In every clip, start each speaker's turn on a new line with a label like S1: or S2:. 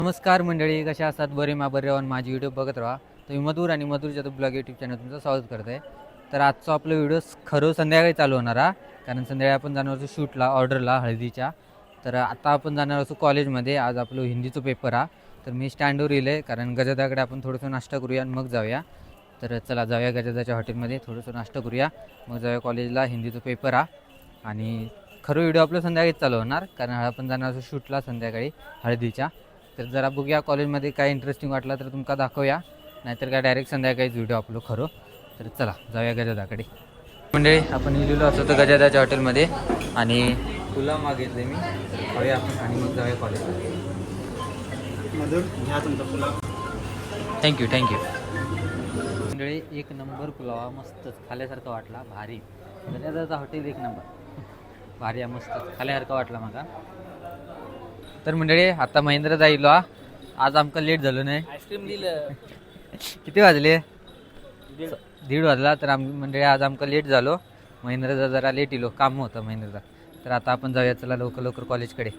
S1: नमस्कार मंडळी, कशा असतात? बरे बरे माझी व्हिडिओ बघत राहा. तर मी मधुर आणि मधुरच्या ब्लॉग यूट्यूब चॅनल तुमचं स्वागत करत आहे. तर आजचा आपला व्हिडिओ खरं संध्याकाळी चालू होणार हा, कारण संध्याकाळी आपण जाणार होतो शूटला, ऑर्डरला हळदीच्या. तर आता आपण जाणार असो कॉलेजमध्ये. आज आपलं हिंदीचं पेपर हा. तर मी स्टँडवर येईल आहे, कारण गजदाकडे आपण थोडंसं नाश्ता करूया आणि मग जाऊया. तर चला जाऊया गजदाच्या हॉटेलमध्ये, थोडंसं नाश्ता करूया, मग जाऊया कॉलेजला. हिंदीचं पेपर हा आणि खरं व्हिडिओ आपलं संध्याकाळीच चालू होणार, कारण आपण जाणार असो शूटला संध्याकाळी हळदीच्या. तर जरा बघूया कॉलेजमध्ये काय इंटरेस्टिंग वाटलं तर तुमका दाखवूया, नाहीतर काय डायरेक्ट संध्याकाळीच व्हिडिओ आपलं खरं. तर चला जाऊया गजदाकडे. म्हणजे आपण लिहिलेलो असं तर गजदाच्या हॉटेलमध्ये, आणि तुला मागितले मी, खाऊया आपण आणि मग जाऊया कॉलेजला. थँक्यू मंडळी. एक नंबर पुलावा, मस्तच खाल्यासारखं वाटला, भारी. गजदाचं हॉटेल एक नंबर, भारी आहे, मस्तच खाल्यासारखं वाटला मला. तर मंडळी आता महेंद्र जाईल. आज आमका लेट झालो नाही.
S2: आईस्क्रीम दिलं.
S1: किती वाजले? 1:30 वाजला. तर मंडळी आज आमका लेट झालो. महेंद्रचा जरा लेट येलो, काम होतं महेंद्रचा. तर आता आपण जाऊया, चला लवकर लवकर कॉलेजकडे.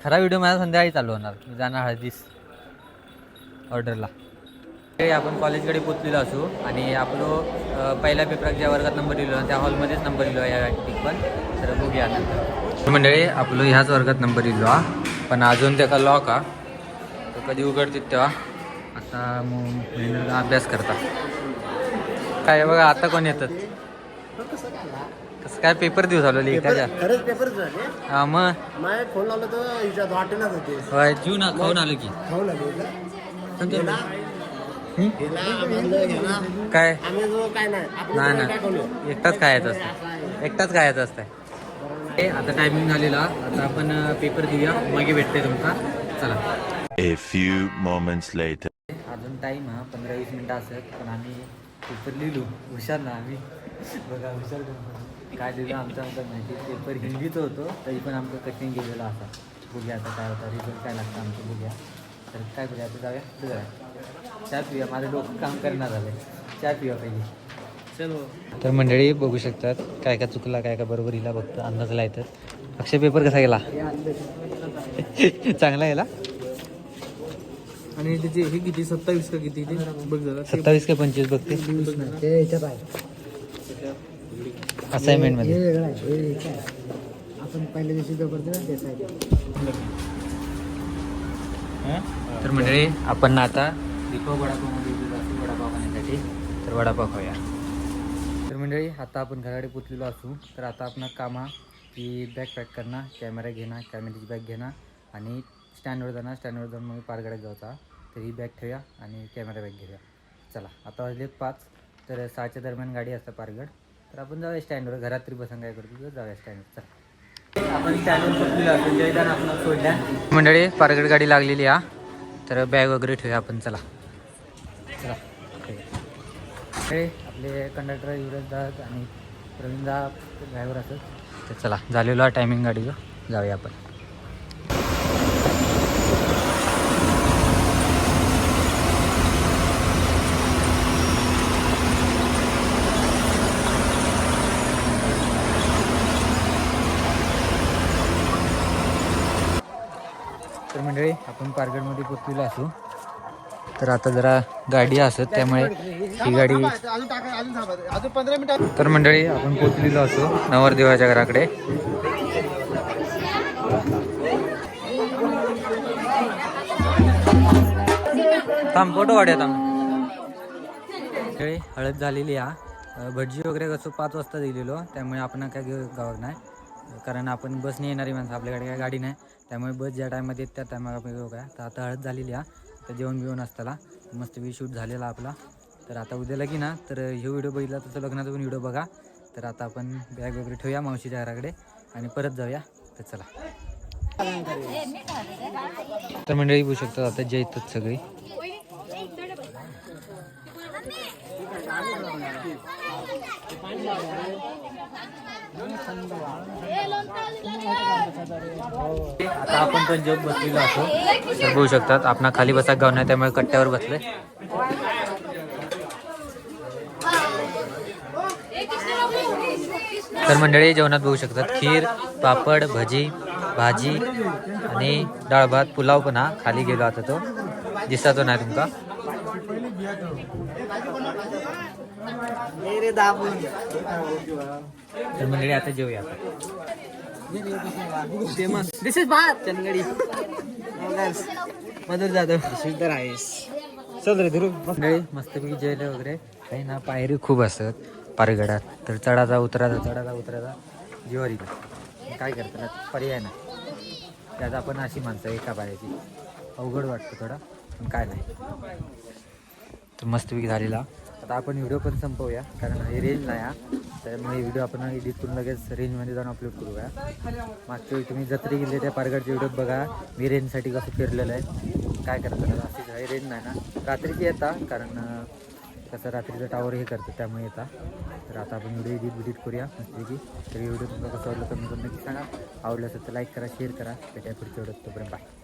S1: खरा व्हिडिओ माझा संध्याकाळी चालू होणार, मी जाणार हळदीस ऑर्डरला. आपण कॉलेजकडे पोचलेलो असू, आणि आपलं पहिल्या पेपरात ज्या वर्गात नंबर लिहिलो त्या हॉलमध्येच नंबर लिहिलो या पण. तर बघूया नंतर. मंडळी आपलं ह्याच वर्गात नंबर लिहिलो हा, पण अजून त्याचा लॉक हा, तो कधी उघडतील तेव्हा. आता मग अभ्यास करता काय बघा. आता कोण येतात? कसं काय पेपर देऊ झालो त्याच्या?
S3: खरंच पेपर झाले.
S1: हा मग
S3: फोन लावला तर हिच्यात हॉटेलात होते.
S1: होय, जीव ना खाऊन आलो की.
S3: खाऊन आले
S1: काय
S3: आम्ही जो काय नाही
S1: नाही
S3: काय
S1: ना,
S3: करू.
S1: एकटाच खायचं असतं, एकटाच खायचं असतं. आता टायमिंग झालेला, आता आपण पेपर देऊया, मग भेटते तुमचा. चला.
S4: A few moments later.
S1: अजून टाईम हा 15-20 मिनटं असत, पण आम्ही पेपर लिहिलो. हुशार ना आम्ही, बघा हुशार काय लिहिलं आमचं माहिती. पेपर हिंदीचं होतं, तरी पण आमचं कठीण गेलेलं असा. बघूया आता काय होता, रिझल्ट काय लागतं आमचं बघूया. तर काय करूया आता, जाऊया जाऊया चहा पिऊया. माझं डोकं काम करणार झालं, चहा पिऊया पाहिजे. चलो. तर मंडळी बघू शकतात काय काय चुकला, काय काय बरोबर हिला बघतं अंदाजला येतं. अक्षय पेपर कसा गेला? चांगला गेला.
S2: आणि त्याचे हे किती 27 का किती ते बघ जरा.
S1: 27 का 25 बघते असाइनमेंट मध्ये.
S3: आपण पहिल्या दिवशी
S1: तर मंडळी आपण आता दीपक वडापावमध्ये वडापाव खाण्यासाठी, तर वडापाव खाऊया. तर मंडळी आता आपण घराकडे पोचलेलो असू. तर आता आपण कामा की बॅग पॅक करणं, कॅमेरा घेणं, कॅमेऱ्याची बॅग घेणं, आणि स्टँडवर जाणार. स्टँडवर जाऊन मग पारगड्यात जायचा. तर ही बॅग ठेवूया आणि कॅमेरा बॅग घेऊया. चला आता वाजले 5, तर 6च्या दरम्यान गाडी असतं पारगड. तर आपण जाऊया स्टँडवर. घरात तरी बसून काय करतो, तर जाऊया स्टँडवर. चला आपण स्टँडवर पोचलेलो असतो. जयदान आपण सोडल्या. मंडळी पारगड गाडी लागलेली हा, तर बॅग वगैरे ठेवूया आपण. चला चला. हे आपले कंडक्टर युवराज दास आणि प्रवीण दा ड्रायव्हर असत. तर चला झालेलो हा टायमिंग गाडीचं, जाऊया आपण. तर मंडळी आपण पारगडमध्ये पोचलेलो असू. तर आता जरा गाडी असत, त्यामुळे ही गाडी.
S3: अजून 15 मिनिटं.
S1: तर मंडळी आपण पोचलेलो असू नवरदेवाच्या घराकडे. थांब फोटो काढूया थांब. मंडळी हळद झालेली हा. भटजी वगैरे कसं 5 वाजता दिलेलो, त्यामुळे आपण काय गावात नाही, कारण आपण बसने येणारी माणसं, आपल्याकडे काय गाडी नाही. त्यामुळे बस ज्या टायमात येत त्या टायमाला आपण येऊ काय. तर आता हळद झालेली हा. तर जेवण बिवण असताना मस्त शूट झालेला आपला. तर आता उद्याला की ना, तर हे व्हिडिओ बघितला तसं लग्नाचा पण व्हिडिओ बघा. तर आता आपण बॅग वगैरे ठेवूया मावशीच्या घराकडे आणि परत जाऊया. तर चला. तर मंडळी बघू शकतात आता जे येतात सगळी. आता आपण पण जग बसलेलो असो. तर बघू शकतात आपण खाली बसा गाव नाही, त्यामुळे कट्ट्यावर बसले. तर मंडळी जेवणात बघू शकतात खीर, पापड, भजी भाजी आणि डाळ भात पुलाव पण हा खाली गेलो आता तो दिसतो नाही तुमका तर मंडळी आता जेवूया
S2: दिस इज भात चंदगडी मधुर जाधव
S3: तर आहेस
S2: चल रे ध्रुव
S1: मंडळी मस्तपैकी जेवले वगैरे काही ना पायरी खूप असतात पारगडात तर चढाचा उतराचा जीवावर येतो काय करतात पर्याय नाही त्यात आपण अशी माणसं एका पायाची अवघड वाटतं थोडा पण काय नाही तर मस्तपैकी झालेला आता आपण व्हिडिओ पण संपवूया कारण हे रेंज नाही हा त्यामुळे व्हिडिओ आपण एडिट करून लगेच रेंजमध्ये जाऊन अपलोड करूया मागच्या वेळी तुम्ही जत्रे गेले त्या पारगडचे व्हिडिओ बघा मी रेंजसाठी कसं फिरलेलं आहे काय करतात अशीच आहे रेंज नाही ना रात्रीची येतात कारण कसं रात्रीचं टावर हे करतं त्यामुळे येतात तर आता आपण व्हिडिओ एडिट करूया मस्तपैकी तर व्हिडिओ तुम्हाला कसं वाटलं कमी करून नक्की सांगा आवडलं असेल तर लाईक करा शेअर करा त्याच्या पुढच्या व्हिडिओ तोपर्यंत बाय